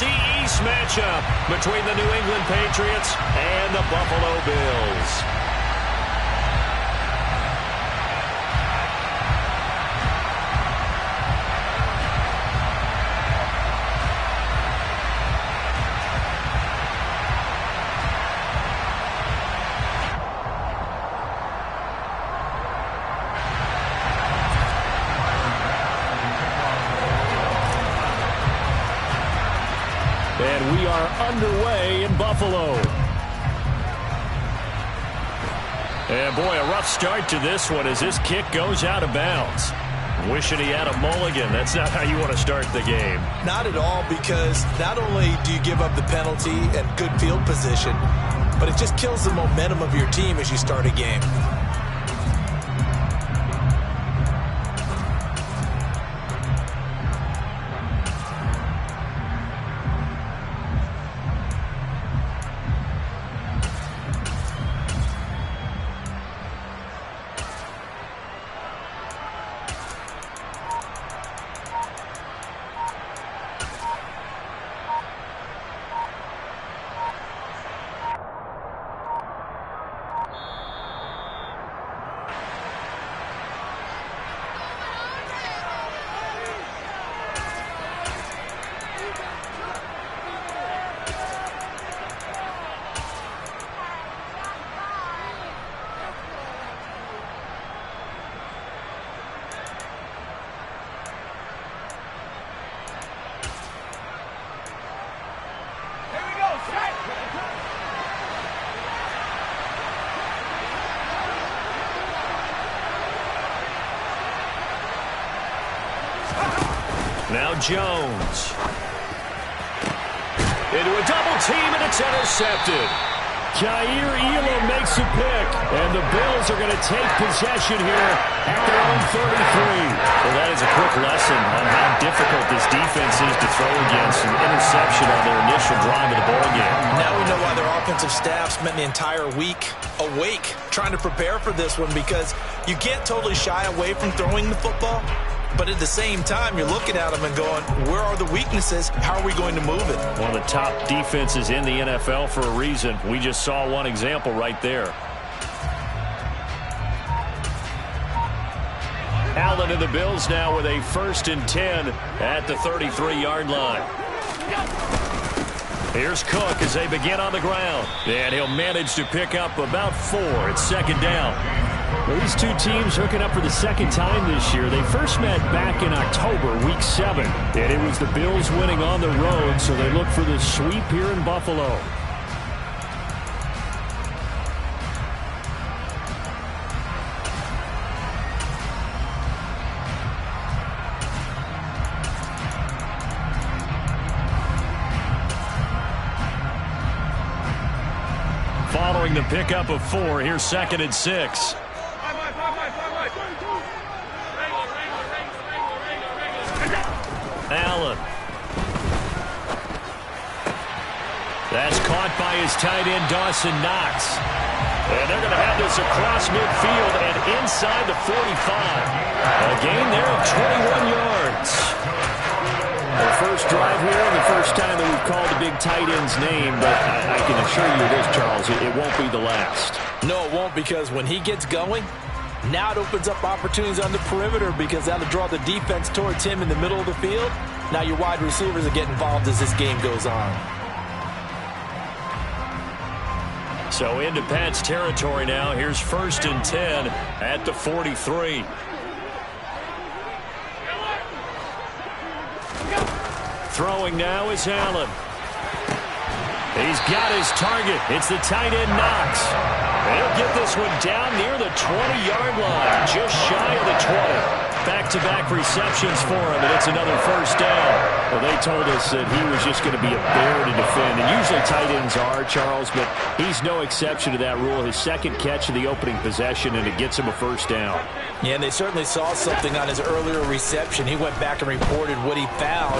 NFC East matchup between the New England Patriots and the Buffalo Bills. And we are underway in Buffalo. And boy, a rough start to this one as this kick goes out of bounds. Wishing he had a mulligan. That's not how you want to start the game. Not at all, because not only do you give up the penalty and good field position, but it just kills the momentum of your team as you start a game. Now Jones. Into a double team, and it's intercepted. Jair Elam makes a pick, and the Bills are going to take possession here at their own 33. Well, that is a quick lesson on how difficult this defense is to throw against an interception on their initial drive of the ballgame. Now we know why their offensive staff spent the entire week awake trying to prepare for this one, because you can't totally shy away from throwing the football. But at the same time, you're looking at them and going, where are the weaknesses? How are we going to move it? One of the top defenses in the NFL for a reason. We just saw one example right there. Allen and the Bills now with a 1st and 10 at the 33-yard line. Here's Cook as they begin on the ground. And he'll manage to pick up about 4 at 2nd down. Well, these two teams hooking up for the second time this year. They first met back in October, Week 7. And it was the Bills winning on the road, so they look for the sweep here in Buffalo. Following the pickup of 4, here's 2nd and 6. Allen. That's caught by his tight end, Dawson Knox. And they're going to have this across midfield and inside the 45. A gain there of 21 yards. The first drive here and the first time that we've called the big tight end's name, but I can assure you this, Charles, it won't be the last. No, it won't, because when he gets going, now it opens up opportunities on the perimeter, because that'll draw the defense towards him in the middle of the field. Now your wide receivers are getting involved as this game goes on. So into Pat's territory now. Here's 1st and 10 at the 43. Throwing now is Allen. He's got his target. It's the tight end, Knox. He'll get this one down near the 20-yard line, just shy of the 20. Back-to-back receptions for him, and it's another 1st down. Well, they told us that he was just going to be a bear to defend, and usually tight ends are, Charles, but he's no exception to that rule. His 2nd catch of the opening possession, and it gets him a 1st down. Yeah, and they certainly saw something on his earlier reception. He went back and reported what he found.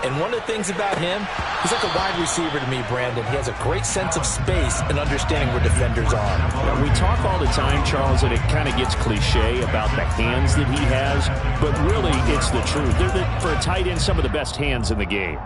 And one of the things about him, he's like a wide receiver to me, Brandon. He has a great sense of space and understanding where defenders are. Yeah, we talk all the time, Charles, and it kind of gets cliche about the hands that he has, but really it's the truth. They're, for a tight end, some of the best hands in the game.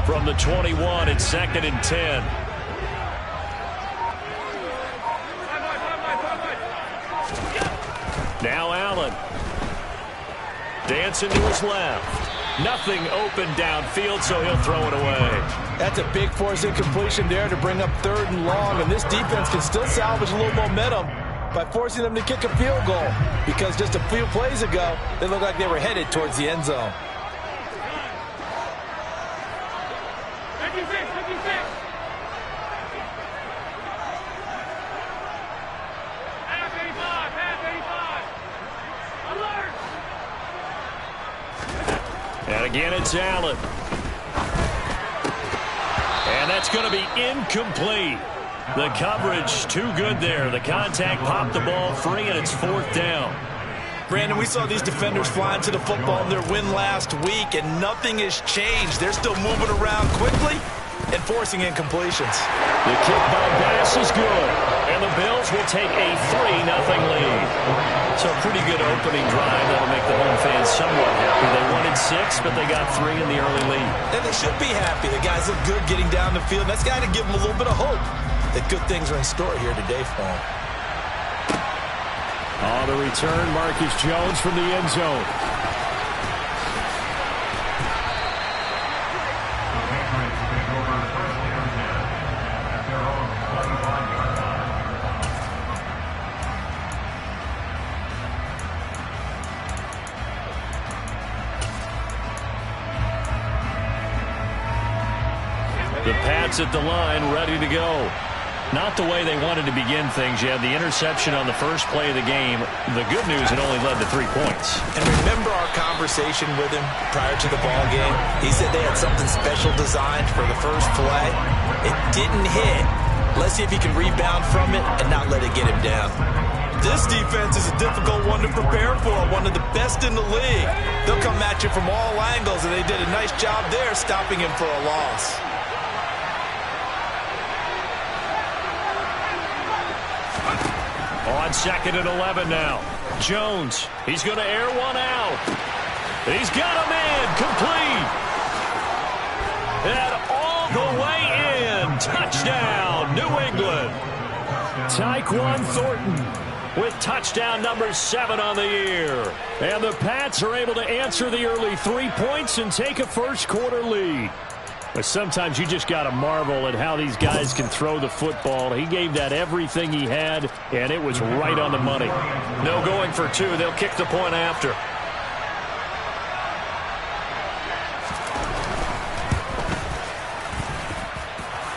from the 21. It's 2nd and 10. Now Allen. Dancing to his left. Nothing open downfield, so he'll throw it away. That's a big force incompletion there to bring up 3rd and long, and this defense can still salvage a little momentum by forcing them to kick a field goal, because just a few plays ago, they looked like they were headed towards the end zone. And again, it's Allen. And that's going to be incomplete. The coverage too good there. The contact popped the ball free, and it's 4th down. Brandon, we saw these defenders flying to the football in their win last week, and nothing has changed. They're still moving around quickly and forcing incompletions. The kick by Bass is good, and the Bills will take a 3-0 lead. So a pretty good opening drive that'll make the home fans somewhat happy. They wanted 6, but they got 3 in the early lead. And they should be happy. The guys look good getting down the field. That's got to give them a little bit of hope that good things are in store here today for them. On the return, Marcus Jones from the end zone. The Pats at the line, ready to go. Not the way they wanted to begin things. You had the interception on the first play of the game. The good news, it only led to 3 points. And remember our conversation with him prior to the ball game? He said they had something special designed for the first play. It didn't hit. Let's see if he can rebound from it and not let it get him down. This defense is a difficult one to prepare for, one of the best in the league. They'll come at you from all angles, and they did a nice job there stopping him for a loss. On 2nd and 11 now. Jones, he's going to air one out. He's got a man, complete. And all the way in. Touchdown, New England. Tyquan Thornton with touchdown number 7 on the year. And the Pats are able to answer the early 3 points and take a first-quarter lead. But sometimes you just got to marvel at how these guys can throw the football. He gave that everything he had, and it was right on the money. No going for 2. They'll kick the point after.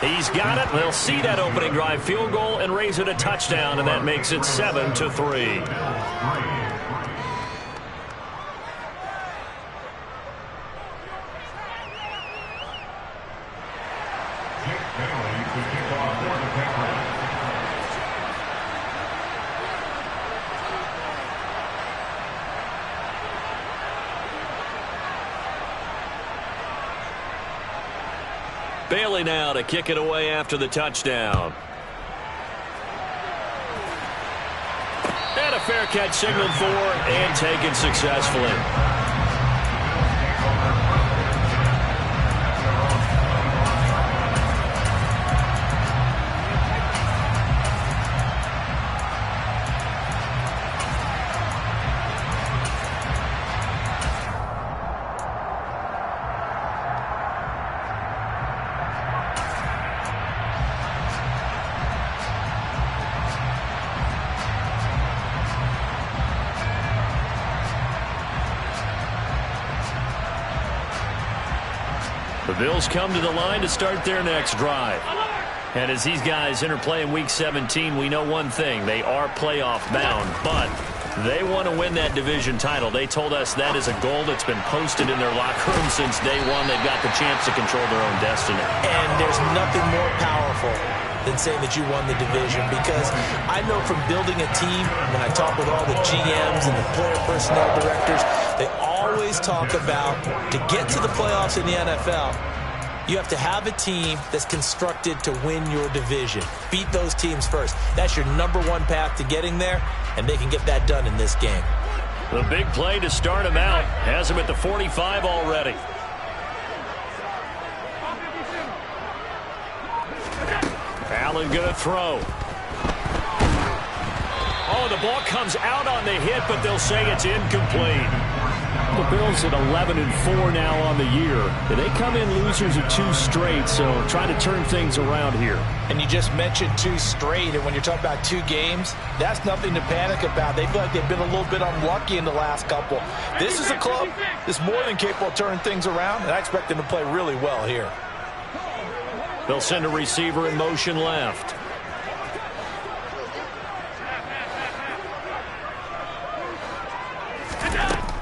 He's got it. They'll see that opening drive field goal and raise it a touchdown, and that makes it 7-3. Bailey now to kick it away after the touchdown. And a fair catch signaled for and taken successfully. The Bills come to the line to start their next drive. And as these guys interplay in Week 17, we know one thing. They are playoff bound, but they want to win that division title. They told us that is a goal that's been posted in their locker room since day one. They've got the chance to control their own destiny. And there's nothing more powerful than saying that you won the division, because I know from building a team, when I talk with all the GMs and the player personnel directors, they always talk about, to get to the playoffs in the NFL, you have to have a team that's constructed to win your division. Beat those teams first. That's your number one path to getting there, and they can get that done in this game. The big play to start him out has him at the 45 already. Allen going to throw. Oh, the ball comes out on the hit, but they'll say it's incomplete. The Bills at 11-4 now on the year. They come in losers of 2 straight, so trying to turn things around here. And you just mentioned 2 straight, and when you're talking about 2 games, that's nothing to panic about. They feel like they've been a little bit unlucky in the last couple. This is a club that's more than capable of turning things around, and I expect them to play really well here. They'll send a receiver in motion left.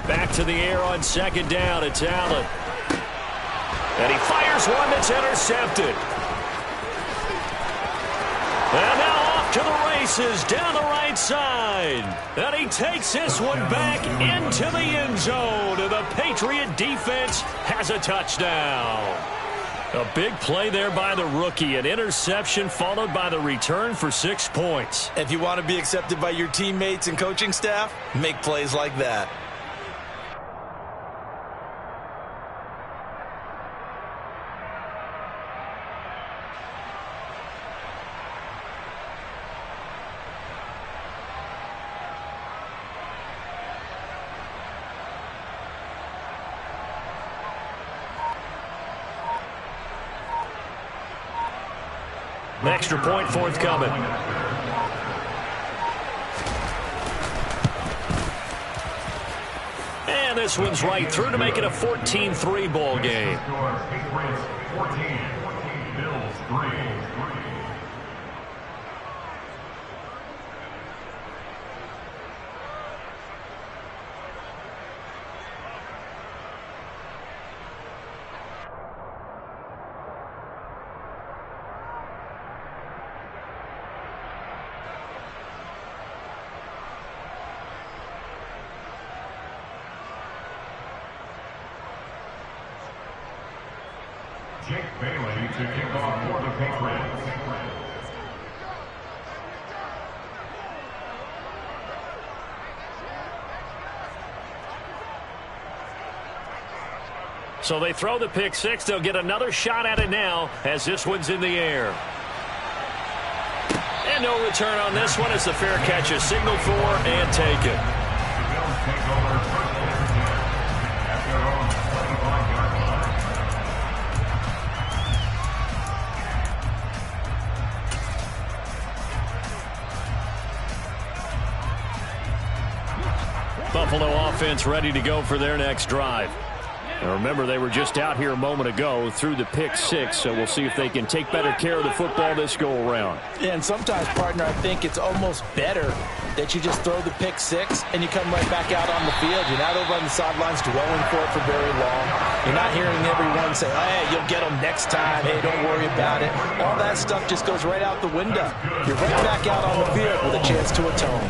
Back to the air on second down. It's Allen. And he fires one that's intercepted. And now off to the races down the right side. And he takes this one back into the end zone. And the Patriot defense has a touchdown. A big play there by the rookie. An interception followed by the return for 6 points. If you want to be accepted by your teammates and coaching staff, make plays like that. An extra point forthcoming. And this one's right through to make it a 14-3 ball game. Bills 3. Jake Bailey to kick off for the Patriots. So they throw the pick six. They'll get another shot at it now as this one's in the air. And no return on this one as the fair catch is signaled for and taken. The Bills take over first and 10 at their own 25-yard line. Buffalo offense ready to go for their next drive. And remember, they were just out here a moment ago through the pick six, so we'll see if they can take better care of the football this go-around. And sometimes, partner, I think it's almost better that you just throw the pick six and you come right back out on the field. You're not over on the sidelines dwelling for it for very long. You're not hearing everyone say, hey, you'll get them next time. Hey, don't worry about it. All that stuff just goes right out the window. You're right back out on the field with a chance to atone.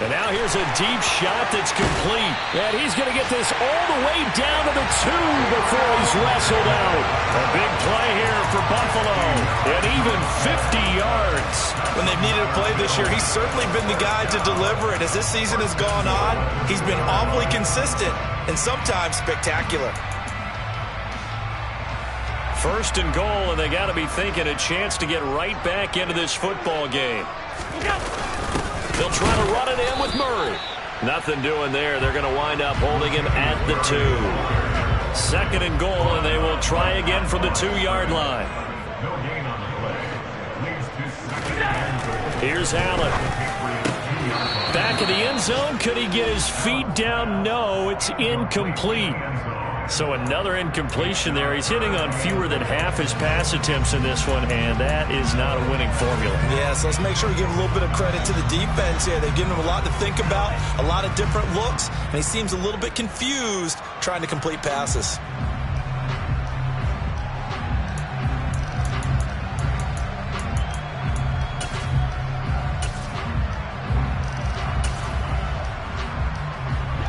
And now here's a deep shot that's complete. And he's going to get this all the way down to the 2 before he's wrestled out. A big play here for Buffalo. And even 50 yards. When they've needed a play this year, he's certainly been the guy to deliver it. As this season has gone on, he's been awfully consistent and sometimes spectacular. First and goal, and they got to be thinking a chance to get right back into this football game. They'll try to run it in with Murray. Nothing doing there. They're going to wind up holding him at the 2. Second and goal, and they will try again from the 2-yard line. No gain on the play. Leads to second and goal. Here's Allen. Back in the end zone. Could he get his feet down? No, it's incomplete. So another incompletion there. He's hitting on fewer than half his pass attempts in this one, and that is not a winning formula. Yeah, so let's make sure we give a little bit of credit to the defense here. They've given him a lot to think about, a lot of different looks, and he seems a little bit confused trying to complete passes.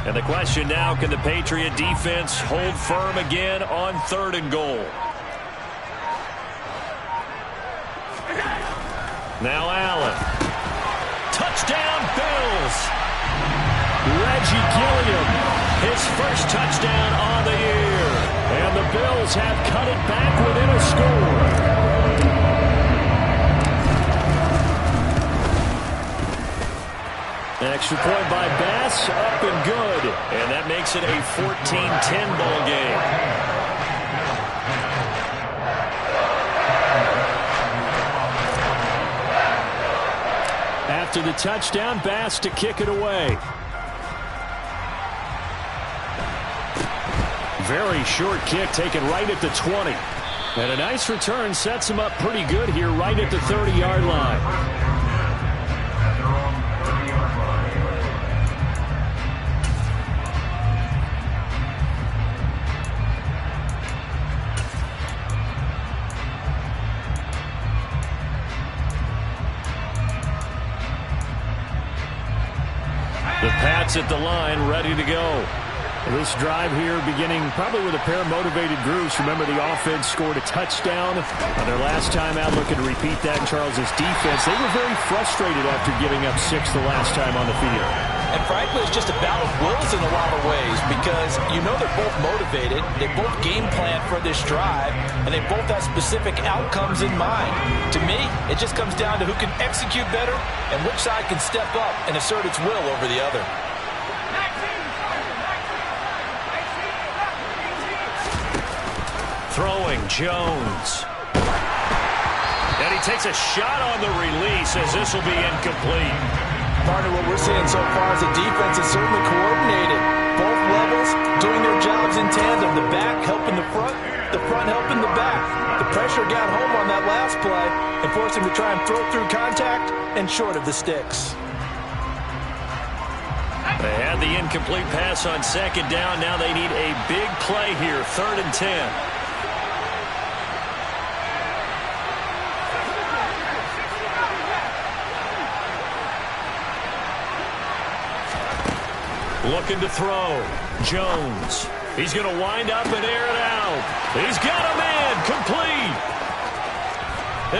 And the question now, can the Patriot defense hold firm again on 3rd and goal? Now Allen. Touchdown, Bills. Reggie Gilliam, his first touchdown on the year. And the Bills have cut it back within a score. extra point by Bass, up and good. And that makes it a 14-10 ball game. After the touchdown, Bass to kick it away. Very short kick taken right at the 20. And a nice return sets him up pretty good here right at the 30-yard line. The Pats at the line, ready to go. This drive here beginning probably with a pair of motivated groups. Remember, the offense scored a touchdown on their last time out, looking to repeat that. In Charles's defense, they were very frustrated after giving up 6 the last time on the field. And frankly, it's just a battle of wills in a lot of ways because you know they're both motivated. They both game plan for this drive, and they both have specific outcomes in mind. To me, it just comes down to who can execute better and which side can step up and assert its will over the other. Throwing, Jones. And he takes a shot on the release as this will be incomplete. Partner, what we're seeing so far is the defense is certainly coordinated. Both levels doing their jobs in tandem. The back helping the front helping the back. The pressure got home on that last play and forced him to try and throw through contact and short of the sticks. They had the incomplete pass on second down. Now they need a big play here, 3rd and 10. Looking to throw. Jones. He's going to wind up and air it out. He's got a man. Complete.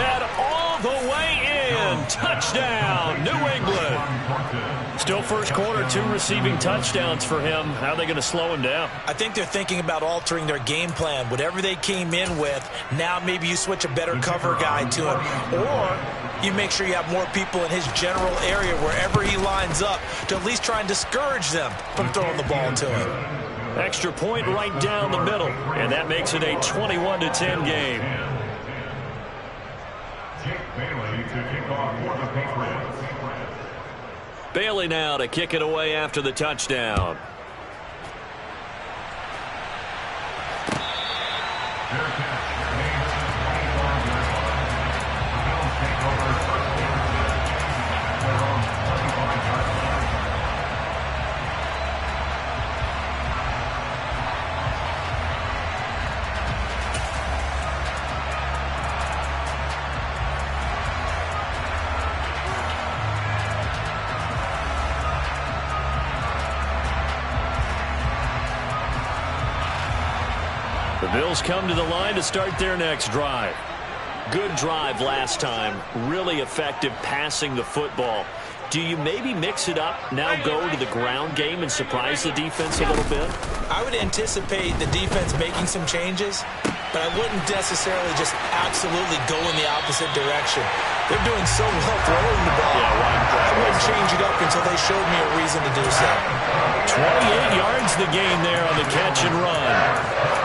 And all the way in. Touchdown, New England. Still first quarter, 2 receiving touchdowns for him. How are they going to slow him down? I think they're thinking about altering their game plan. Whatever they came in with, now maybe you switch a better cover guy to him. Or you make sure you have more people in his general area wherever he lines up to at least try and discourage them from throwing the ball to him. Extra point right down the middle. And that makes it a 21-10 game. Bailey now to kick it away after the touchdown. The Bills come to the line to start their next drive. Good drive last time. Really effective passing the football. Do you maybe mix it up, now go to the ground game and surprise the defense a little bit? I would anticipate the defense making some changes, but I wouldn't necessarily just absolutely go in the opposite direction. They're doing so well throwing the ball. I wouldn't change it up until they showed me a reason to do so. 28 yards the gain there on the catch and run.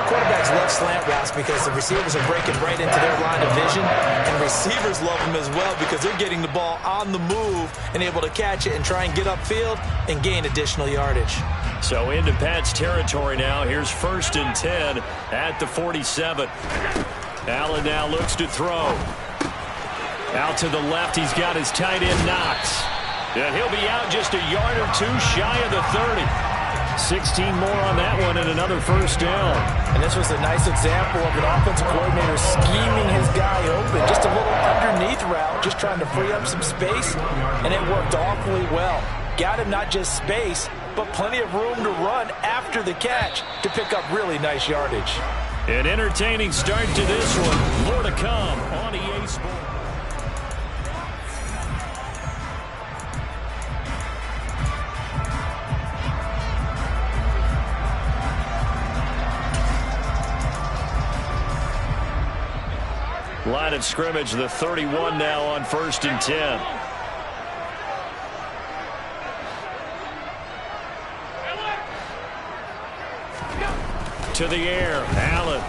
Quarterbacks love slant routes because the receivers are breaking right into their line of vision, and receivers love them as well because they're getting the ball on the move and able to catch it and try and get upfield and gain additional yardage. So into Pat's territory now. Here's 1st and 10 at the 47. Allen now looks to throw. Out to the left, he's got his tight end Knox. And he'll be out just a yard or 2 shy of the 30. 16 more on that one and another first down. And this was a nice example of an offensive coordinator scheming his guy open. Just a little underneath route, just trying to free up some space, and it worked awfully well. Got him not just space, but plenty of room to run after the catch to pick up really nice yardage. An entertaining start to this one. More to come on EA Sports. Line of scrimmage, the 31 now on 1st and 10. to the air. Allen.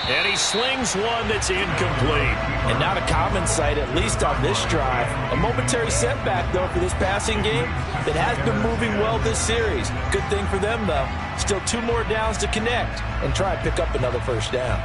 And he slings one that's incomplete. And not a common sight, at least on this drive. A momentary setback, though, for this passing game that has been moving well this series. Good thing for them, though. Still 2 more downs to connect and try and pick up another first down.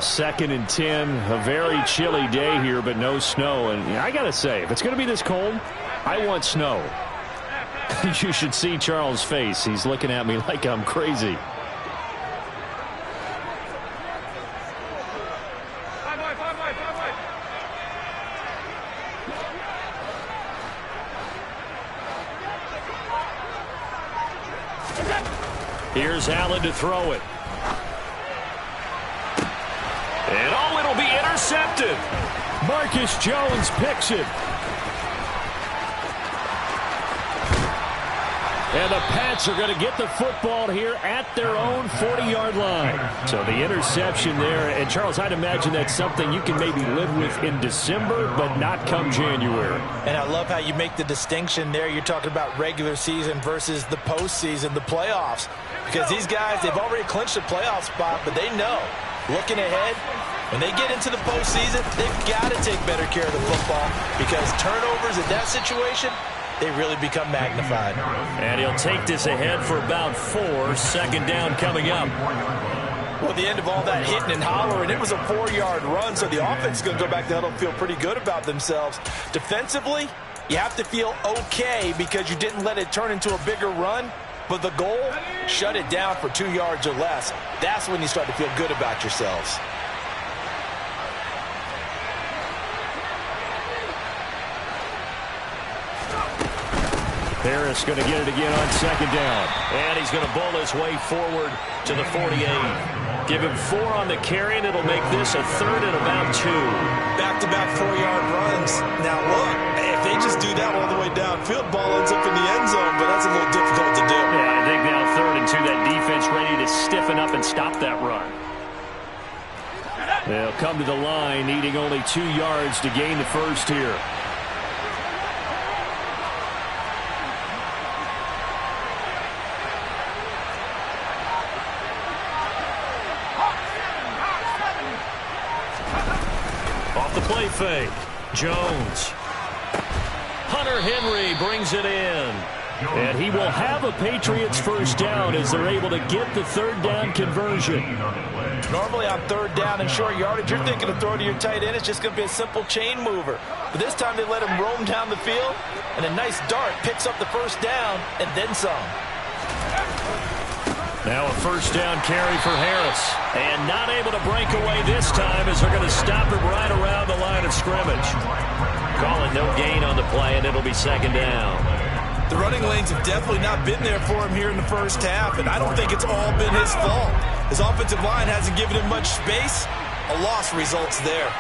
Second and 10, a very chilly day here, but no snow. And I got to say, if it's going to be this cold, I want snow. You should see Charles' face. He's looking at me like I'm crazy. Here's Allen to throw it. And oh, it'll be intercepted. Marcus Jones picks it. And the Pats are going to get the football here at their own 40-yard line. So the interception there. And, Charles, I'd imagine that's something you can maybe live with in December, but not come January. And I love how you make the distinction there. You're talking about regular season versus the postseason, the playoffs. Because these guys, they've already clinched a playoff spot, but they know, looking ahead, when they get into the postseason, they've got to take better care of the football because turnovers in that situation, they really become magnified. And he'll take this ahead for about 4. Second down coming up. Well, at the end of all that hitting and hollering, it was a 4-yard run, so the offense is going to go back to the huddle and feel pretty good about themselves. Defensively, you have to feel okay because you didn't let it turn into a bigger run. But the goal, shut it down for 2 yards or less. That's when you start to feel good about yourselves. Harris going to get it again on second down. And he's going to bull his way forward to the 48. Give him 4 on the carry, and it'll make this a 3rd and about 2. Back-to-back 4-yard runs. Now, look, if they just do that all the way downfield, ball ends up in the end zone, but that's a little difficult to do. Yeah, I think now 3rd and 2, that defense ready to stiffen up and stop that run. They'll come to the line, needing only 2 yards to gain the first here. Play fake. Jones. Hunter Henry brings it in. And he will have a Patriots first down as they're able to get the 3rd down conversion. Normally on 3rd down and short yardage, you're thinking of throwing to your tight end. It's just going to be a simple chain mover. But this time they let him roam down the field, and a nice dart picks up the first down and then some. Now a first down carry for Harris. And not able to break away this time as they're going to stop him right around the line of scrimmage. Calling no gain on the play, and it'll be 2nd down. The running lanes have definitely not been there for him here in the first half, and I don't think it's all been his fault. His offensive line hasn't given him much space. A loss results there.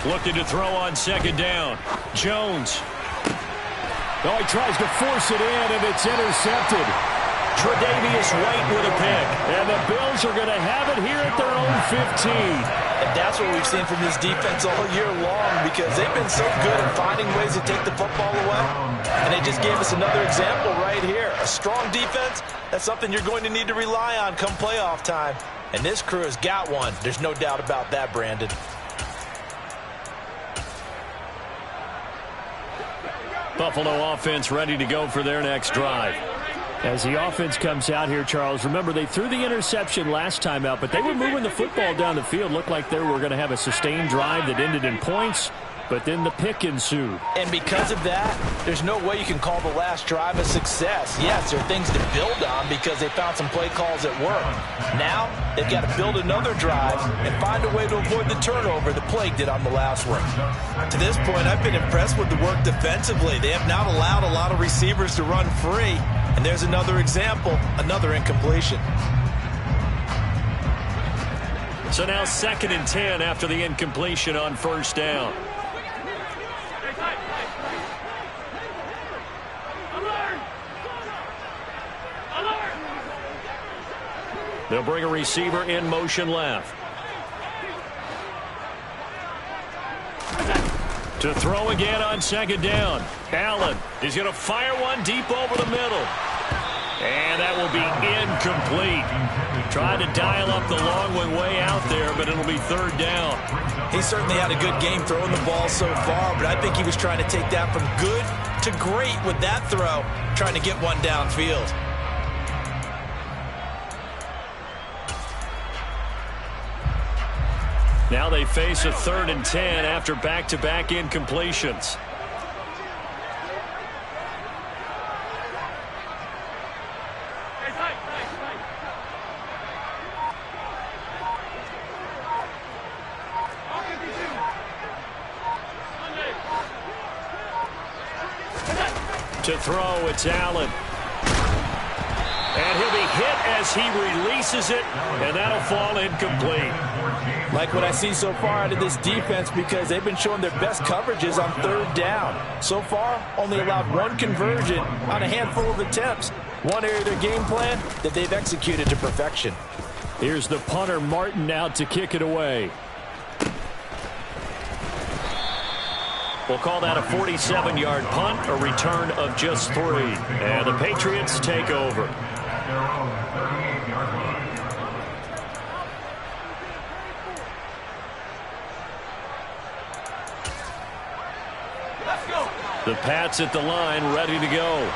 Looking to throw on 2nd down. Jones. Oh, he tries to force it in, and it's intercepted. Tre'Davious White with a pick. And the Bills are going to have it here at their own 15. And that's what we've seen from this defense all year long because they've been so good at finding ways to take the football away. And they just gave us another example right here. A strong defense, that's something you're going to need to rely on come playoff time. And this crew has got one. There's no doubt about that, Brandon. Buffalo offense ready to go for their next drive. As the offense comes out here, Charles, remember they threw the interception last time out, but they were moving the football down the field. Looked like they were going to have a sustained drive that ended in points, but then the pick ensued. And because of that, there's no way you can call the last drive a success. Yes, there are things to build on because they found some play calls that work. Now, they've got to build another drive and find a way to avoid the turnover that plagued it on the last one. To this point, I've been impressed with the work defensively. They have not allowed a lot of receivers to run free. And there's another example, another incompletion. So now 2nd and 10 after the incompletion on first down. They'll bring a receiver in motion left. To throw again on 2nd down. Allen is going to fire one deep over the middle. And that will be incomplete. Trying to dial up the long way out there, but it'll be 3rd down. He certainly had a good game throwing the ball so far, but I think he was trying to take that from good to great with that throw, trying to get one downfield. Now they face a 3rd and 10 after back-to-back incompletions. To throw, it's Allen. And he'll be hit as he releases it, and that'll fall incomplete. Like what I see so far out of this defense, because they've been showing their best coverages on 3rd down. So far, only allowed 1 conversion on a handful of attempts. One area of their game plan that they've executed to perfection. Here's the punter, Martin, out to kick it away. We'll call that a 47-yard punt, a return of just 3. And the Patriots take over. The Pats at the line, ready to go.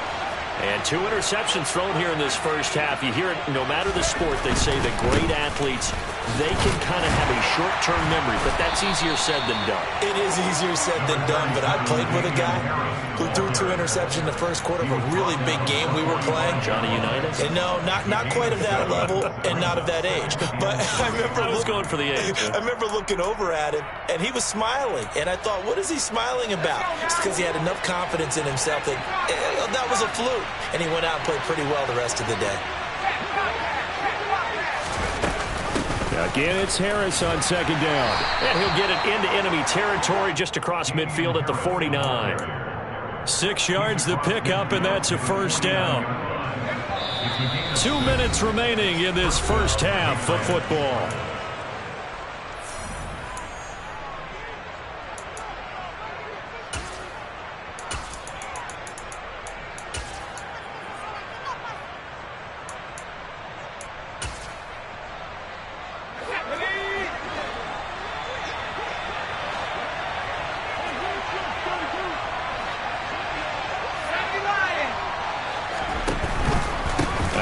And 2 interceptions thrown here in this first half. You hear it, no matter the sport, they say that great athletes, they can kind of have a short-term memory, but that's easier said than done. It is easier said than done, but I played with a guy who threw 2 interceptions in the first quarter of a really big game we were playing. Johnny Unitas? And no, not quite of that level and not of that age. But I remember I was going for the age. I remember looking over at him, and he was smiling. And I thought, what is he smiling about? It's because he had enough confidence in himself that that was a fluke. And he went out and played pretty well the rest of the day. Again, it's Harris on 2nd down. And he'll get it into enemy territory just across midfield at the 49. 6 yards the pickup, and that's a 1st down. 2 minutes remaining in this first half of football.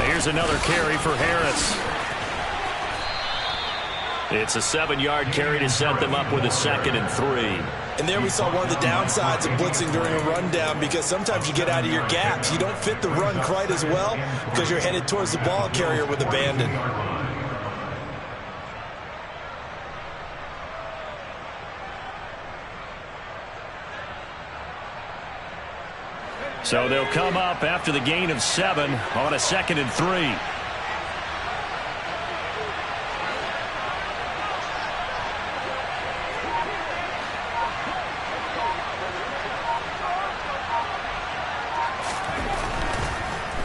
Here's another carry for Harris. It's a 7-yard carry to set them up with a 2nd and 3. And there we saw one of the downsides of blitzing during a rundown, because sometimes you get out of your gaps. You don't fit the run quite as well because you're headed towards the ball carrier with abandon. So they'll come up after the gain of 7 on a 2nd and 3.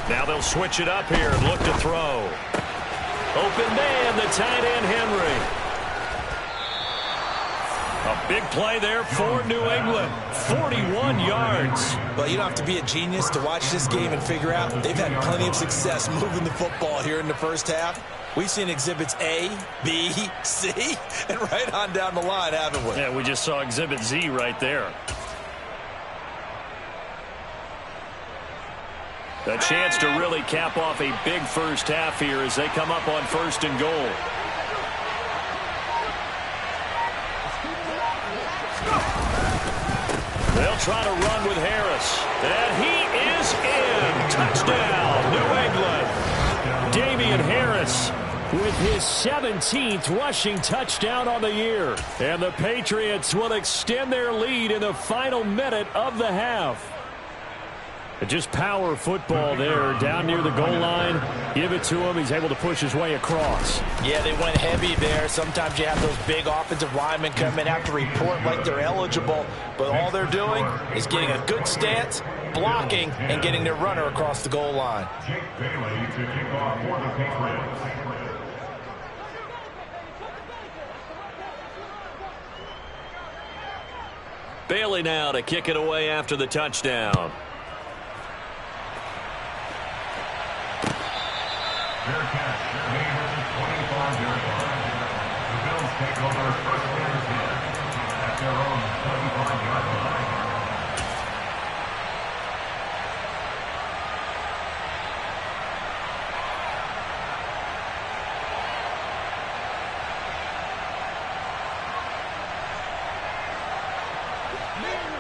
Now they'll switch it up here and look to throw. Open man, the tight end Henry. A big play there for New England. 41 yards. Well, you don't have to be a genius to watch this game and figure out they've had plenty of success moving the football here in the first half. We've seen exhibits A, B, C, and right on down the line, haven't we? Yeah, we just saw exhibit Z right there. A chance to really cap off a big first half here as they come up on 1st and goal. They'll try to run with Harris. And he is in. Touchdown, New England. Damian Harris with his 17th rushing touchdown on the year. And the Patriots will extend their lead in the final minute of the half. Just power football there down near the goal line. Give it to him. He's able to push his way across. Yeah, they went heavy there. Sometimes you have those big offensive linemen come in, have to report like they're eligible, but all they're doing is getting a good stance, blocking, and getting their runner across the goal line. Jake Bailey to kick off for the Patriots. Bailey now to kick it away after the touchdown. Fair catch, made at the 25-yard line. The Bills take over first and 10 at their own 25-yard line.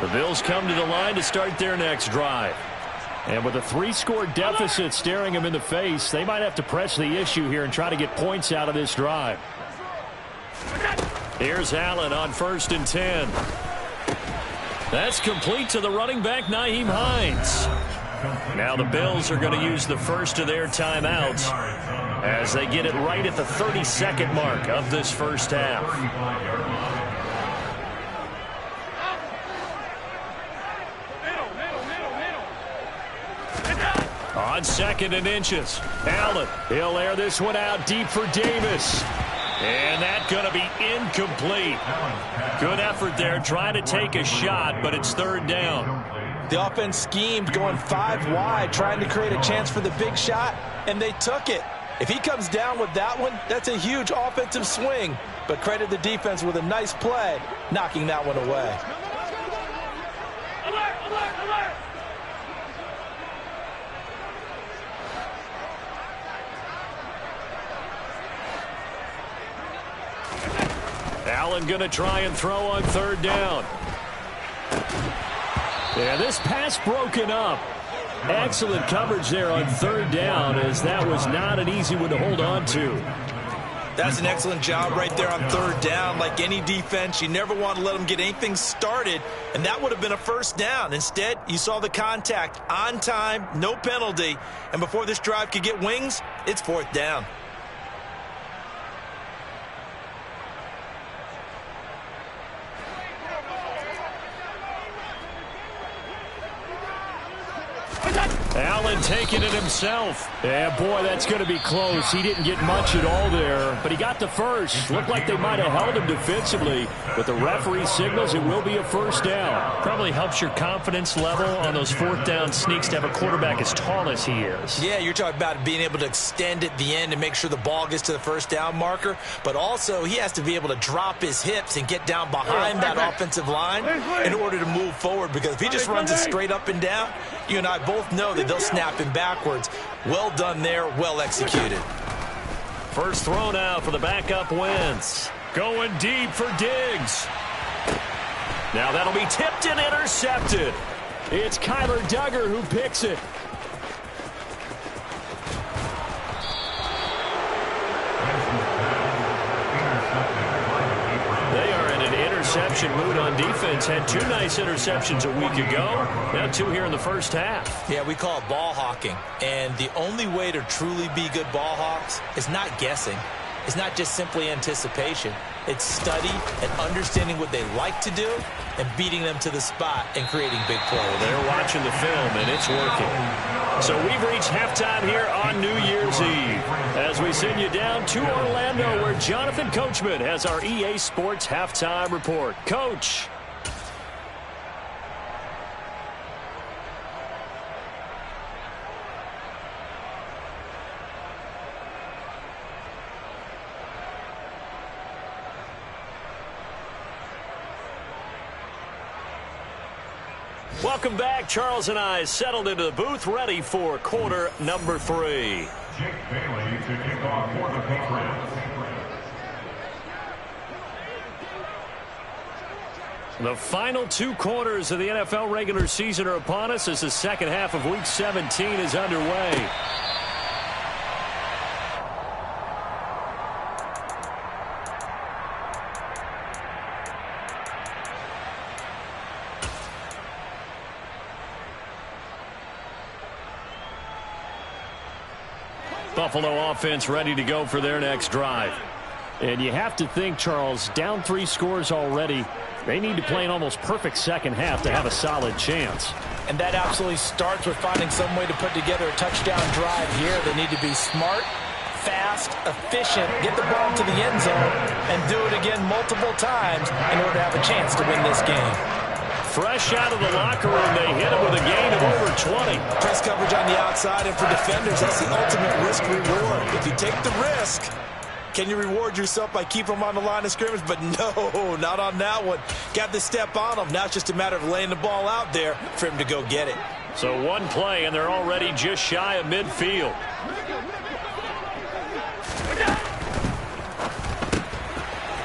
The Bills come to the line to start their next drive. And with a 3-score deficit staring them in the face, they might have to press the issue here and try to get points out of this drive. Here's Allen on 1st and 10. That's complete to the running back, Nyheim Hines. Now the Bills are going to use the first of their timeouts as they get it right at the 32nd mark of this first half. On 2nd and inches, Allen, he'll air this one out deep for Davis. And that's going to be incomplete. Good effort there, trying to take a shot, but it's 3rd down. The offense schemed going 5 wide, trying to create a chance for the big shot, and they took it. If he comes down with that one, that's a huge offensive swing. But credit the defense with a nice play, knocking that one away. Alert, alert, alert! Allen going to try and throw on 3rd down. Yeah, this pass broken up. Excellent coverage there on 3rd down, as that was not an easy one to hold on to. That's an excellent job right there on 3rd down. Like any defense, you never want to let them get anything started, and that would have been a 1st down. Instead, you saw the contact on time, no penalty, and before this drive could get wings, it's 4th down. Allen taking it himself. Yeah, boy, that's going to be close. He didn't get much at all there, but he got the first. Looked like they might have held him defensively. With the referee signals, it will be a 1st down. Probably helps your confidence level on those 4th down sneaks to have a quarterback as tall as he is. Yeah, you're talking about being able to extend at the end and make sure the ball gets to the 1st down marker, but also he has to be able to drop his hips and get down behind that offensive line in order to move forward, because if he just runs it straight up and down, you and I both know that they'll snap him backwards. Well done there, well executed. First throw now for the backup Wentz. Going deep for Diggs. Now that'll be tipped and intercepted. It's Kyler Duggar who picks it. They are in an interception mood on defense. Had 2 nice interceptions a week ago. Now 2 here in the first half. Yeah, we call it ball hawking. And the only way to truly be good ball hawks is not guessing. It's not just simply anticipation. It's study and understanding what they like to do and beating them to the spot and creating big plays. They're watching the film, and it's working. So we've reached halftime here on New Year's Eve as we send you down to Orlando, where Jonathan Coachman has our EA Sports halftime report. Coach. Welcome back. Charles and I settled into the booth, ready for quarter number 3. Jake Bailey to kick off for the Patriots. The final 2 quarters of the NFL regular season are upon us as the second half of Week 17 is underway. Buffalo offense ready to go for their next drive. And you have to think, Charles, down 3 scores already. They need to play an almost perfect second half to have a solid chance. And that absolutely starts with finding some way to put together a touchdown drive here. They need to be smart, fast, efficient, get the ball to the end zone, and do it again multiple times in order to have a chance to win this game. Fresh out of the locker room, they hit him with a gain of over 20. Press coverage on the outside, and for defenders, that's the ultimate risk-reward. If you take the risk, can you reward yourself by keeping them on the line of scrimmage? But no, not on that one. Got to step on them. Now it's just a matter of laying the ball out there for him to go get it. So one play, and they're already just shy of midfield.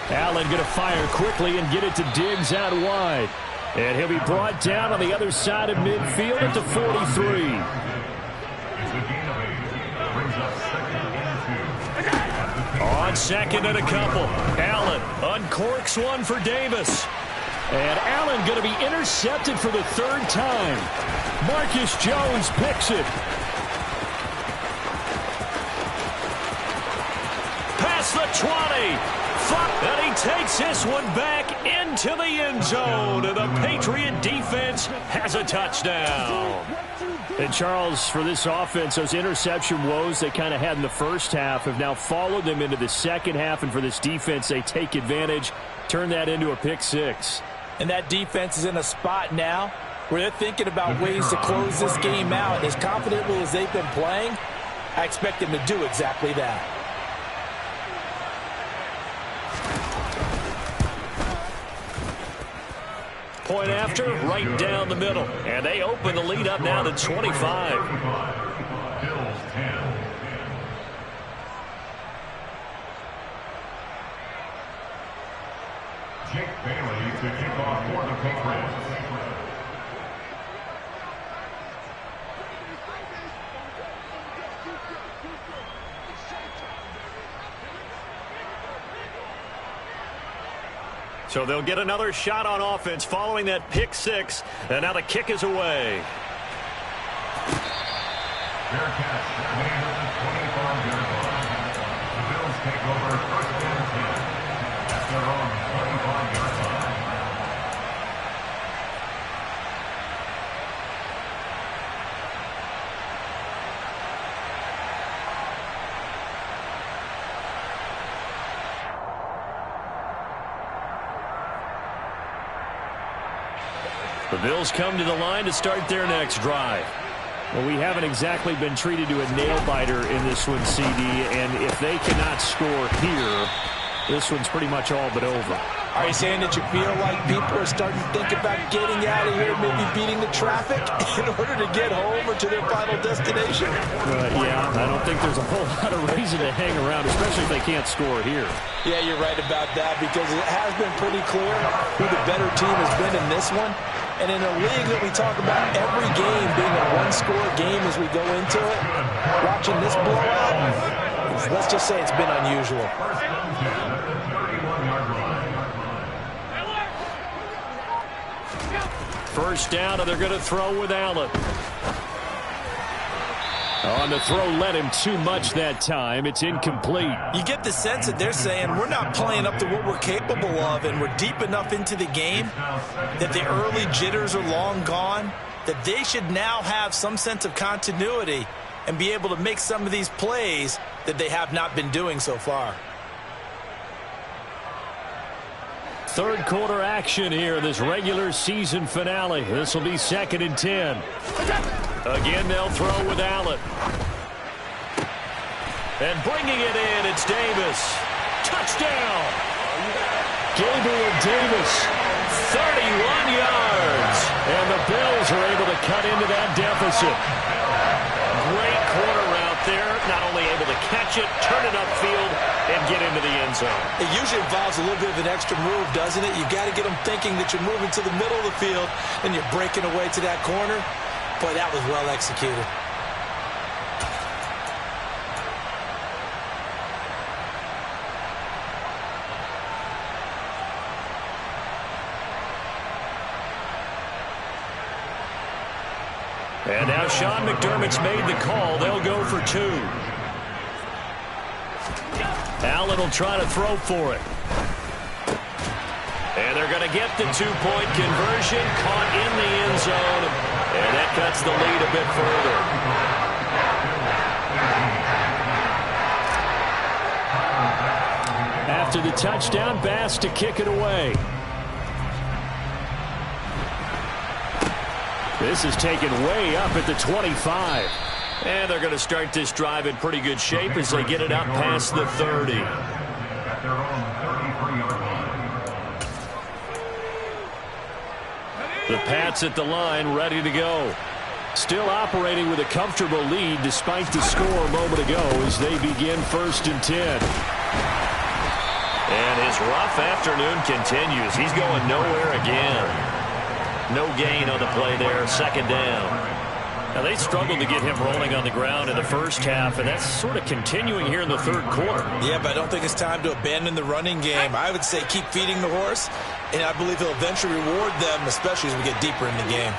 Allen going to fire quickly and get it to Diggs out wide. And he'll be brought down on the other side of midfield at the 43. On second and a couple. Allen uncorks one for Davis. And Allen going to be intercepted for the 3rd time. Marcus Jones picks it. Past the 20. And he takes this one back into the end zone. And the Patriot defense has a touchdown. And Charles, for this offense, those interception woes they kind of had in the first half have now followed them into the second half. And for this defense, they take advantage, turn that into a pick 6. And that defense is in a spot now where they're thinking about ways to close this game out. And as confidently as they've been playing, I expect them to do exactly that. Point after, right down the middle. And they open the lead up now to 25. Bills 10. Jake Bailey to kick off for the Patriots. So they'll get another shot on offense following that pick 6. And now the kick is away. Fair catch. Winning at the 25-yard line. The Bills take over 1st and 10 at their own 25-yard line. The Bills come to the line to start their next drive. Well, we haven't exactly been treated to a nail-biter in this one, CD, and if they cannot score here, this one's pretty much all but over. Are you saying that you feel like people are starting to think about getting out of here, maybe beating the traffic in order to get home or to their final destination? Yeah, I don't think there's a whole lot of reason to hang around, especially if they can't score here. Yeah, you're right about that because it has been pretty clear who the better team has been in this one. And in a league that we talk about every game being a one-score game as we go into it, watching this blowout, let's just say it's been unusual. First down, and they're going to throw with Allen. On the throw, led him too much that time. It's incomplete. You get the sense that they're saying we're not playing up to what we're capable of, and we're deep enough into the game that the early jitters are long gone, that they should now have some sense of continuity and be able to make some of these plays that they have not been doing so far. Third quarter action here, this regular season finale. This will be 2nd and 10. Again, they'll throw with Allen. And bringing it in, it's Davis. Touchdown! Gabriel Davis, 31 yards. And the Bills are able to cut into that deficit. Great corner route there. Not only able to catch it, turn it upfield, and get into the end zone. It usually involves a little bit of an extra move, doesn't it? You've got to get them thinking that you're moving to the middle of the field and you're breaking away to that corner. Boy, that was well executed. And now Sean McDermott's made the call. They'll go for 2. Allen will try to throw for it. And they're going to get the two-point conversion, caught in the end zone, and that cuts the lead a bit further. After the touchdown, Bass to kick it away. This is taken way up at the 25. And they're going to start this drive in pretty good shape as they get it out past the 30. At their own 33-yard line. The Pats at the line, ready to go. Still operating with a comfortable lead despite the score a moment ago as they begin 1st and 10. And his rough afternoon continues. He's going nowhere again. No gain on the play there, 2nd down. Now, they struggled to get him rolling on the ground in the first half, and that's sort of continuing here in the 3rd quarter. Yeah, but I don't think it's time to abandon the running game. I would say keep feeding the horse, and I believe he'll eventually reward them, especially as we get deeper in the game.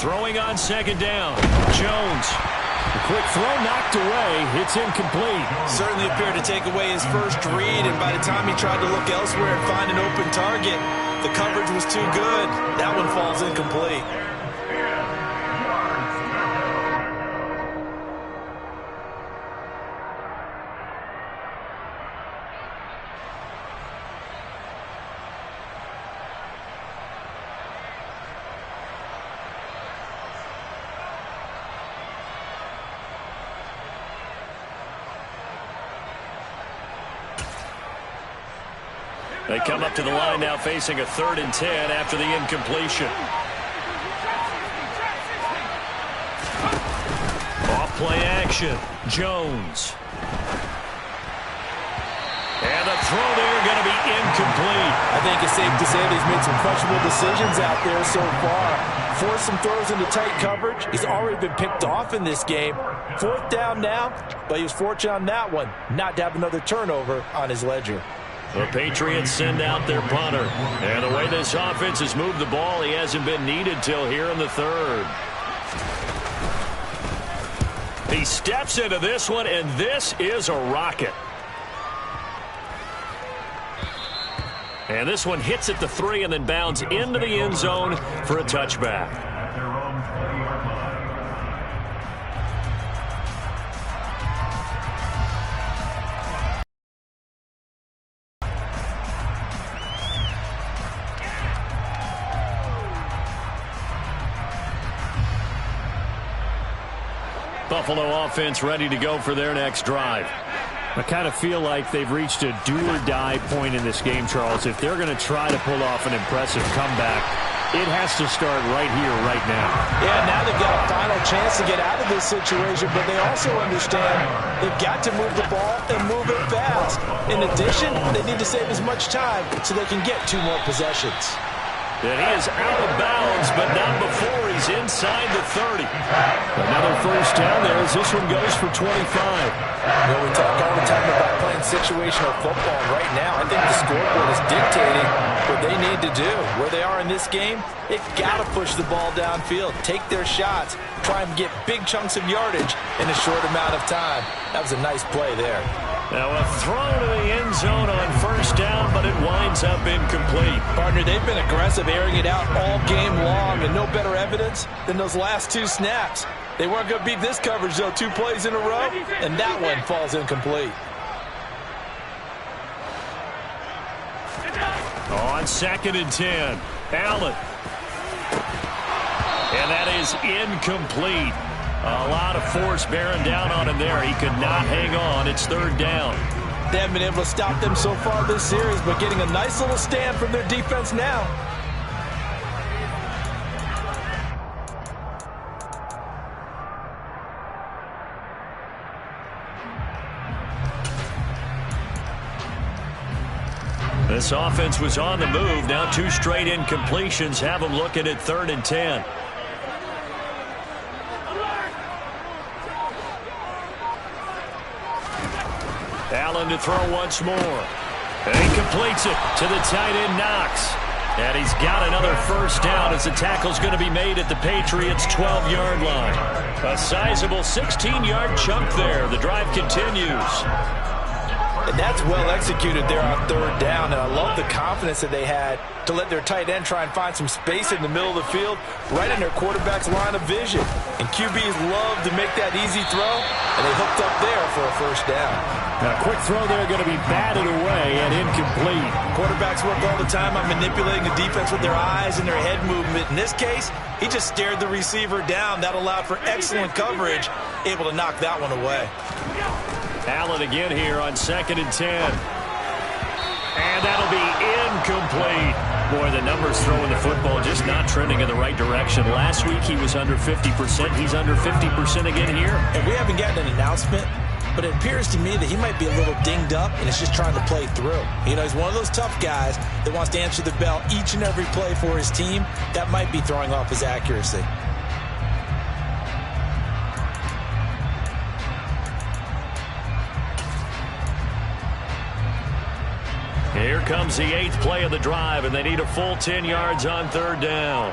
Throwing on 2nd down. Jones. The quick throw knocked away. It's incomplete. Certainly appeared to take away his first read, and by the time he tried to look elsewhere and find an open target, the coverage was too good. That one falls incomplete. They come up to the line now facing a 3rd and 10 after the incompletion. Off play action. Jones. And the throw there going to be incomplete. I think it's safe to say that he's made some questionable decisions out there so far. Forced some throws into tight coverage. He's already been picked off in this game. 4th down now, but he was fortunate on that one not to have another turnover on his ledger. The Patriots send out their punter. And the way this offense has moved the ball, he hasn't been needed till here in the 3rd. He steps into this one, and this is a rocket. And this one hits at the 3 and then bounds into the end zone for a touchback. At their own 30-yard line. Buffalo offense ready to go for their next drive. I kind of feel like they've reached a do-or-die point in this game, Charles. If they're going to try to pull off an impressive comeback, it has to start right here, right now. Yeah, now they've got a final chance to get out of this situation, but they also understand they've got to move the ball and move it fast. In addition, they need to save as much time so they can get 2 more possessions. And he is out of bounds, but not before he's inside the 30. Another first down there as this one goes for 25. You know, we talk all the time about playing situational football. Right now, I think the scoreboard is dictating what they need to do. Where they are in this game, they've got to push the ball downfield, take their shots, try and get big chunks of yardage in a short amount of time. That was a nice play there. Now a throw to the end zone on first down, but it winds up incomplete. Partner, they've been aggressive, airing it out all game long, and no better evidence than those last 2 snaps. They weren't going to beat this coverage, though, 2 plays in a row, and that one falls incomplete. On 2nd and 10, Allen. And that is incomplete. A lot of force bearing down on him there. He could not hang on. It's 3rd down. They haven't been able to stop them so far this series, but getting a nice little stand from their defense now. This offense was on the move. Now 2 straight incompletions have them looking at 3rd and 10. Allen to throw once more. And he completes it to the tight end, Knox. And he's got another first down as the tackle's going to be made at the Patriots' 12-yard line. A sizable 16-yard chunk there. The drive continues. And that's well executed there on third down. And I love the confidence that they had to let their tight end try and find some space in the middle of the field, right in their quarterback's line of vision. And QBs love to make that easy throw, and they hooked up there for a first down. Now, a quick throw there going to be batted away and incomplete. Quarterbacks work all the time on manipulating the defense with their eyes and their head movement. In this case, he just stared the receiver down. That allowed for excellent coverage, able to knock that one away. Allen again here on 2nd and 10. And that'll be incomplete. Boy, the numbers throwing the football just not trending in the right direction. Last week he was under 50%. He's under 50% again here. And we haven't gotten an announcement, but it appears to me that he might be a little dinged up and is just trying to play through. You know, he's one of those tough guys that wants to answer the bell each and every play for his team. That might be throwing off his accuracy. Here comes the 8th play of the drive, and they need a full 10 yards on third down.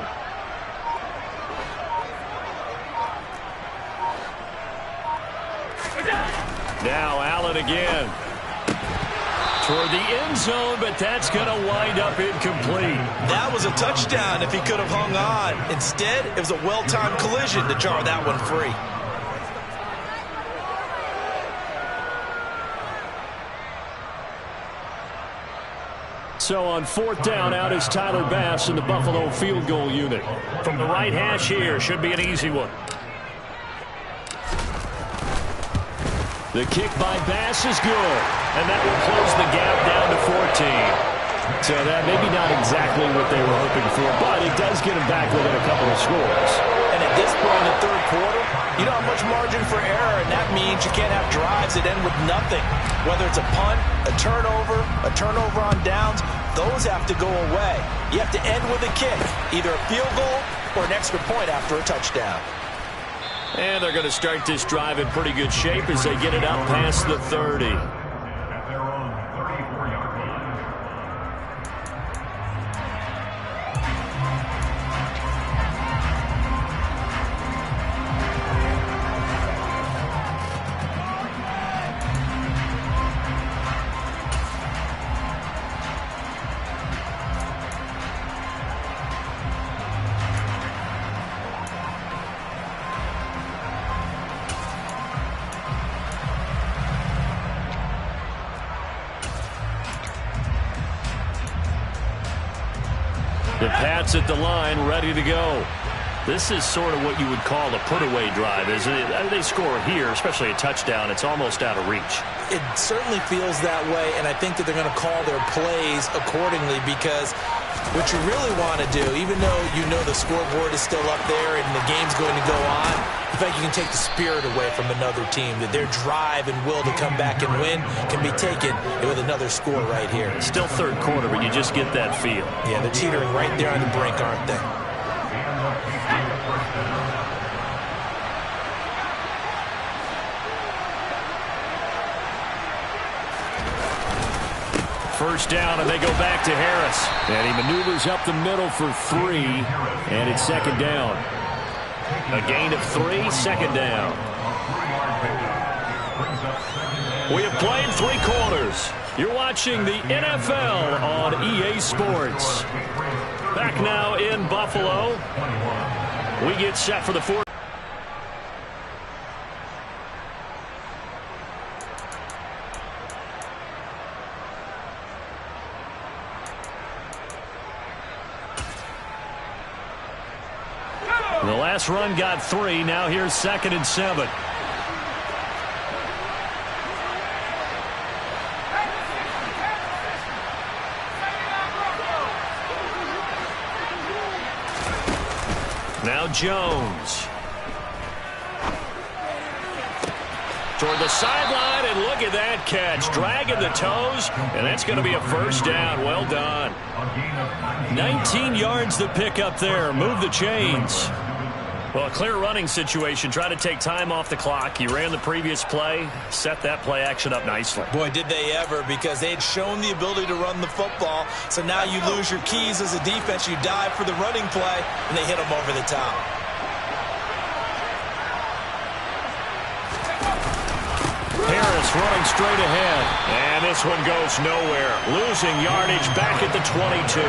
Now Allen again. Toward the end zone, but that's going to wind up incomplete. That was a touchdown if he could have hung on. Instead, it was a well-timed collision to jar that one free. So on 4th down, out is Tyler Bass in the Buffalo field goal unit. From the right hash here, should be an easy one. The kick by Bass is good, and that will close the gap down to 14. So that maybe not exactly what they were hoping for, but it does get them back within a couple of scores. And at this point in the third quarter, you don't have much margin for error, and that means you can't have drives that end with nothing. Whether it's a punt, a turnover on downs, those have to go away. You have to end with a kick, either a field goal or an extra point after a touchdown. And they're going to start this drive in pretty good shape as they get it out past the 30. At their own 34-yard line. The Pats at the line, ready to go. This is sort of what you would call a put-away drive, isn't it? They score here, especially a touchdown. It's almost out of reach. It certainly feels that way, and I think that they're going to call their plays accordingly, because what you really want to do, even though you know the scoreboard is still up there and the game's going to go on, I think you can take the spirit away from another team, that their drive and will to come back and win can be taken with another score right here. Still third quarter, but you just get that feel. Yeah, they're teetering right there on the brink, aren't they? First down, and they go back to Harris. And he maneuvers up the middle for 3, and it's 2nd down. A gain of 3, 2nd down. We have played 3 quarters. You're watching the NFL on EA Sports. Back now in Buffalo. We get set for the 4th. The last run got 3. Now here's 2nd and 7. Now Jones. Toward the sideline, and look at that catch. Dragging the toes, and that's going to be a first down. Well done. 19 yards to pick up there. Move the chains. Well, a clear running situation. Try to take time off the clock. You ran the previous play, set that play action up nicely. Boy, did they ever, because they had shown the ability to run the football. So now you lose your keys as a defense. You dive for the running play, and they hit them over the top. Harris running straight ahead. And this one goes nowhere. Losing yardage back at the 22.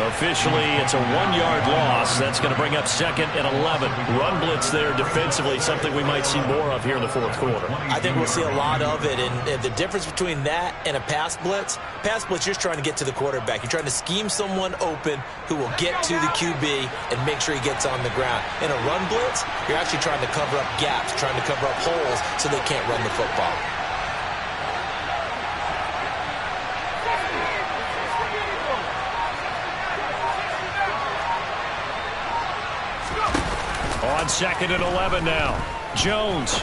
Officially, it's a 1-yard loss. That's going to bring up 2nd and 11. Run blitz there defensively, something we might see more of here in the fourth quarter. I think we'll see a lot of it, and the difference between that and a pass blitz, you're just trying to get to the quarterback. You're trying to scheme someone open who will get to the QB and make sure he gets on the ground. In a run blitz, you're actually trying to cover up gaps, trying to cover up holes so they can't run the football. On 2nd and 11 now. Jones.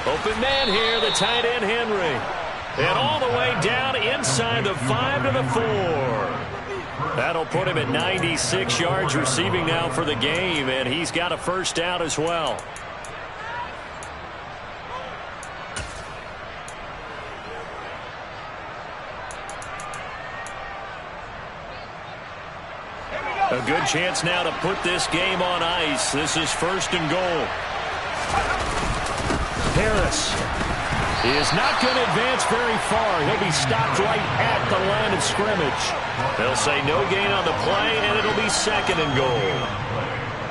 Open man here, the tight end Henry. And all the way down inside the 5 to the 4. That'll put him at 96 yards receiving now for the game, and he's got a first down as well. A good chance now to put this game on ice. This is 1st and goal. Harris is not going to advance very far. He'll be stopped right at the line of scrimmage. They'll say no gain on the play, and it'll be 2nd and goal.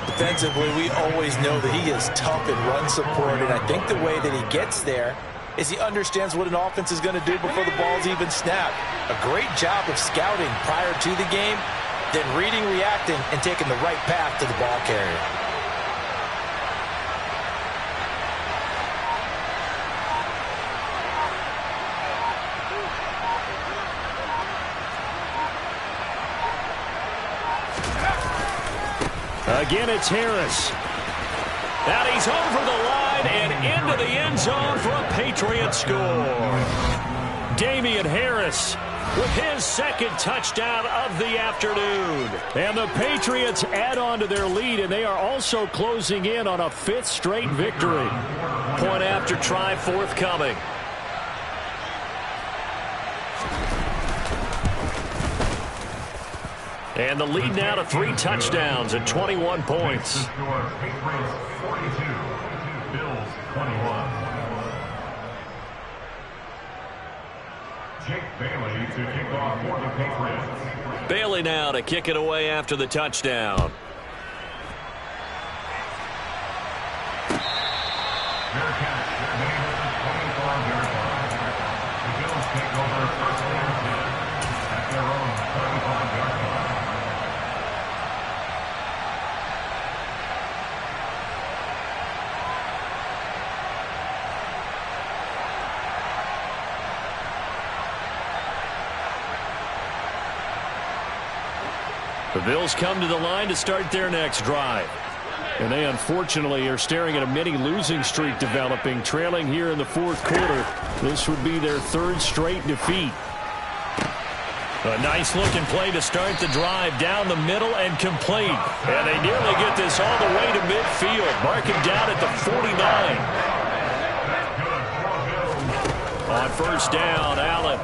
Defensively, we always know that he is tough in run support, and I think the way that he gets there is he understands what an offense is going to do before the ball's even snapped. A great job of scouting prior to the game, then reading, reacting, and taking the right path to the ball carrier. Again, it's Harris. And he's over the line and into the end zone for a Patriot score. Damian Harris with his 2nd touchdown of the afternoon. And the Patriots add on to their lead, and they are also closing in on a 5th straight victory. Point after try forthcoming. And the lead now to 3 touchdowns at 21 points. Patriots 42, Bills 21. Jake Bailey to kick off for the Patriots. Bailey now to kick it away after the touchdown. Fair catch. Neighbors 25-yard line. The Bills take over 1st and 10 at their own 35-yard line. The Bills come to the line to start their next drive. And they unfortunately are staring at a mini losing streak developing, trailing here in the 4th quarter. This would be their 3rd straight defeat. A nice looking play to start the drive down the middle and complete. And they nearly get this all the way to midfield. Mark him down at the 49. On 1st down, Allen.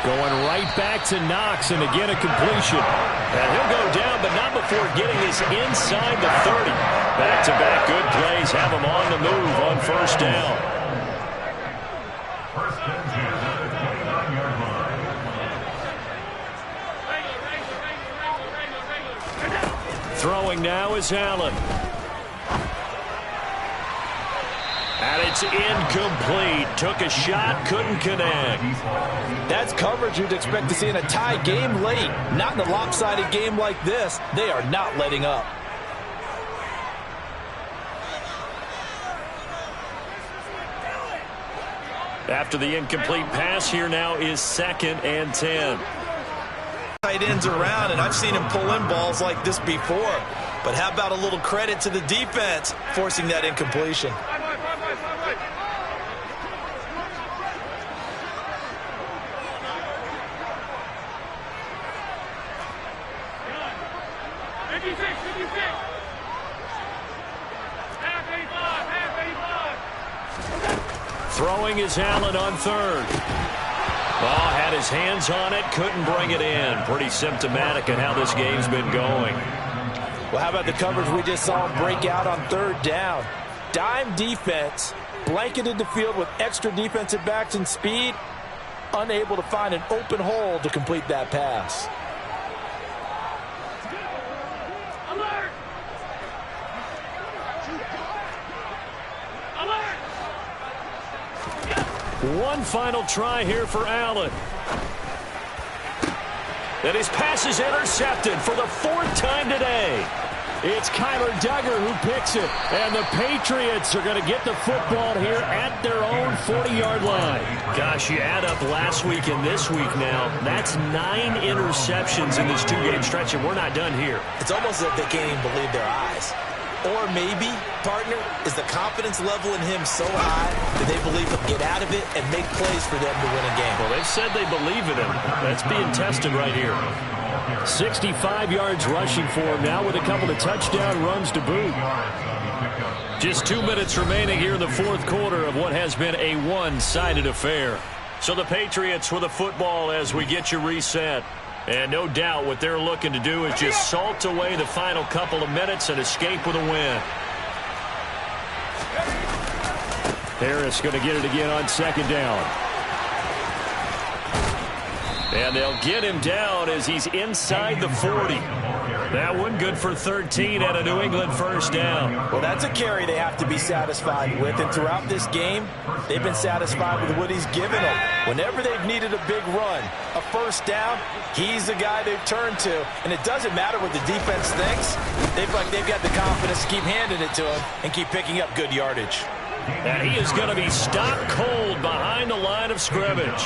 Going right back to Knox, and again a completion. And he'll go down, but not before getting this inside the 30. Back-to-back good plays have him on the move on 1st down. 1st and 10 at the 29-yard line. Throwing now is Allen. And it's incomplete. Took a shot, couldn't connect. That's coverage you'd expect to see in a tie game late. Not in a lopsided game like this. They are not letting up. After the incomplete pass, here now is 2nd and 10. Tight ends around, and I've seen him pull in balls like this before. But how about a little credit to the defense forcing that incompletion? Throwing is Allen on third. Oh, had his hands on it, couldn't bring it in. Pretty symptomatic of how this game's been going. Well, how about the coverage we just saw break out on third down? Dime defense, blanketed the field with extra defensive backs and speed, unable to find an open hole to complete that pass. One final try here for Allen. And his pass is intercepted for the fourth time today. It's Kyler Duggar who picks it. And the Patriots are going to get the football here at their own 40-yard line. Gosh, you add up last week and this week now. That's 9 interceptions in this two-game stretch, and we're not done here. It's almost as if they can't even believe their eyes. Or maybe, partner, is the confidence level in him so high that they believe he'll get out of it and make plays for them to win a game. Well, they've said they believe in him. That's being tested right here. 65 yards rushing for him now with a couple of touchdown runs to boot. Just 2 minutes remaining here in the fourth quarter of what has been a one-sided affair. So the Patriots with the football as we get you reset. And no doubt what they're looking to do is just salt away the final couple of minutes and escape with a win. Harris going to get it again on second down. And they'll get him down as he's inside the 40. That one good for 13 and a New England first down. Well, that's a carry they have to be satisfied with. And throughout this game, they've been satisfied with what he's given them. Whenever they've needed a big run, a first down, he's the guy they've turned to. And it doesn't matter what the defense thinks. They've got the confidence to keep handing it to him and keep picking up good yardage. And he is going to be stopped cold behind the line of scrimmage.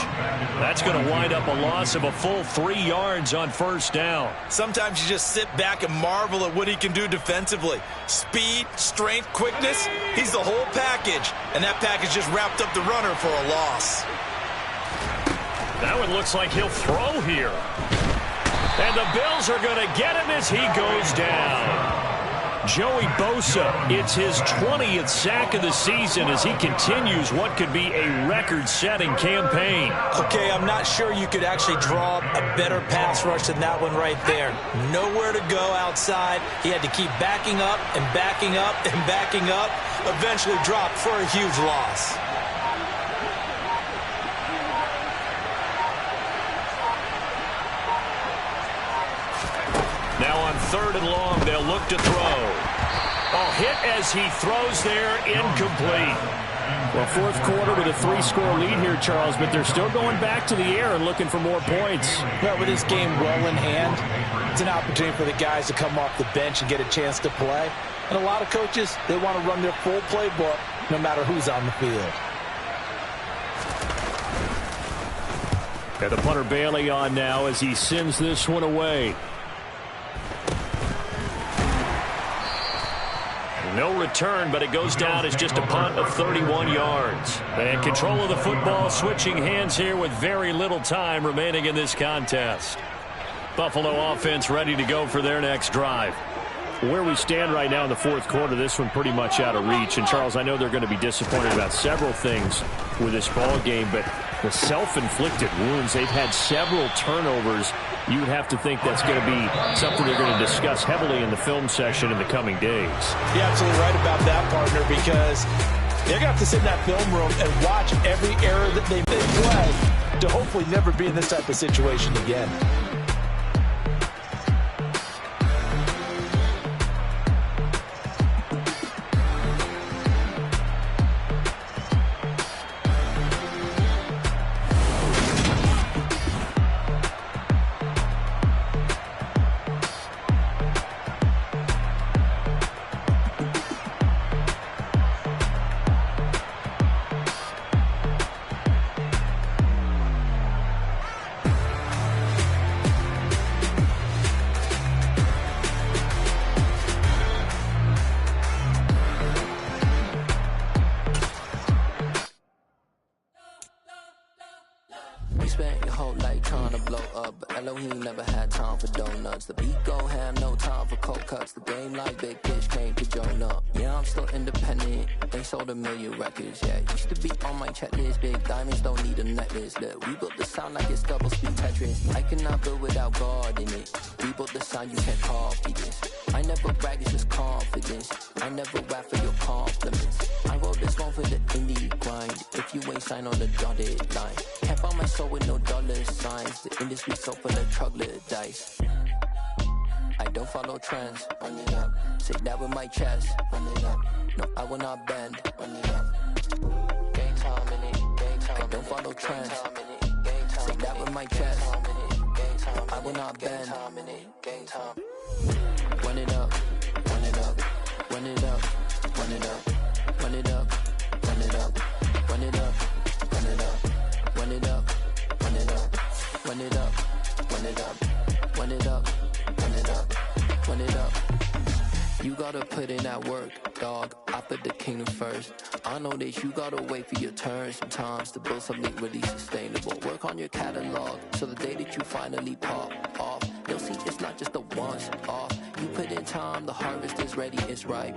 That's going to wind up a loss of a full 3 yards on first down. Sometimes you just sit back and marvel at what he can do defensively. Speed, strength, quickness, he's the whole package. And that package just wrapped up the runner for a loss. That one looks like he'll throw here. And the Bills are going to get him as he goes down. Joey Bosa, it's his 20th sack of the season as he continues what could be a record-setting campaign. Okay, I'm not sure you could actually draw a better pass rush than that one right there. Nowhere to go outside. He had to keep backing up and backing up and backing up. Eventually dropped for a huge loss. Now on third and long, they'll look to throw. Oh, hit as he throws there, incomplete. Well, fourth quarter with a 3-score lead here, Charles, but they're still going back to the air and looking for more points. Well, with this game well in hand, it's an opportunity for the guys to come off the bench and get a chance to play. And a lot of coaches, they want to run their full playbook no matter who's on the field. And the punter Bailey on now as he sends this one away. No return, but it goes down as just a punt of 31 yards. And control of the football, switching hands here with very little time remaining in this contest. Buffalo offense ready to go for their next drive. Where we stand right now in the fourth quarter, this one pretty much out of reach. And, Charles, I know they're going to be disappointed about several things with this ball game, but the self-inflicted wounds, they've had several turnovers. You would have to think that's going to be something they're going to discuss heavily in the film session in the coming days. You're absolutely right about that, partner, because they're going to have to sit in that film room and watch every error that they play to hopefully never be in this type of situation again. got time for donuts. The beat go ham, no time for cold cuts. The game like Big Pitch came to Jonah. Yeah, I'm still independent. They sold 1 million records. Yeah, used to be on my checklist. Big diamonds don't need a necklace. Look, we built the sound like it's double speed Tetris. I cannot build without God in it. We built the sound, you can't copy this. I never brag, it's just confidence. I never rap for your compliments. I wrote this one for the indie grind. If you ain't signed on the dotted line, can't find my soul with no dollar signs. The industry so full of troglodytes. I don't follow trends. Run it up. Say that with my chest. Run it up. No, I will not bend. Run it up. Game time in it. Game time. I don't follow trends. Say that with my chest. I will not bend. Game time. Run it up. Run it up. Run it up. Run it up. Run it up. Run it up. Run it up. Run it up. Run it up. Run it up. Run it up. Run it up. Run it up. Run it up. Run it up. You gotta put in that work, dog. I put the kingdom first. I know that you gotta wait for your turn sometimes to build something really sustainable. Work on your catalog so the day that you finally pop off, you'll see it's not just a once off. You put in time, the harvest is ready, it's ripe.